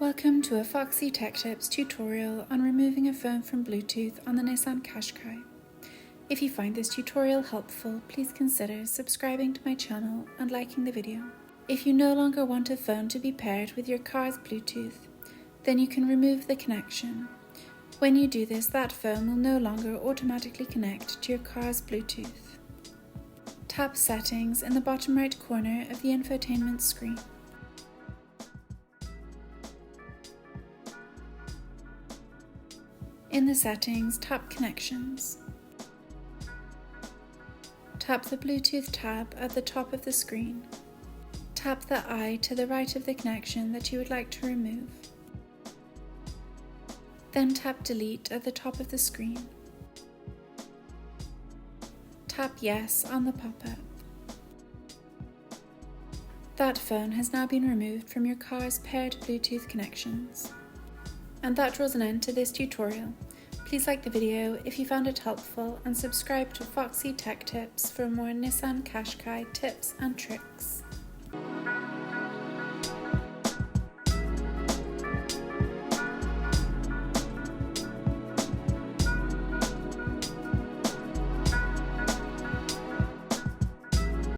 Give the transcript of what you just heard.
Welcome to a Foxy Tech Tips tutorial on removing a phone from Bluetooth on the Nissan Qashqai. If you find this tutorial helpful, please consider subscribing to my channel and liking the video. If you no longer want a phone to be paired with your car's Bluetooth, then you can remove the connection. When you do this, that phone will no longer automatically connect to your car's Bluetooth. Tap Settings in the bottom right corner of the infotainment screen. In the settings, tap Connections. Tap the Bluetooth tab at the top of the screen. Tap the eye to the right of the connection that you would like to remove. Then tap Delete at the top of the screen. Tap Yes on the pop-up. That phone has now been removed from your car's paired Bluetooth connections. And that draws an end to this tutorial. Please like the video if you found it helpful and subscribe to Foxy Tech Tips for more Nissan Qashqai tips and tricks.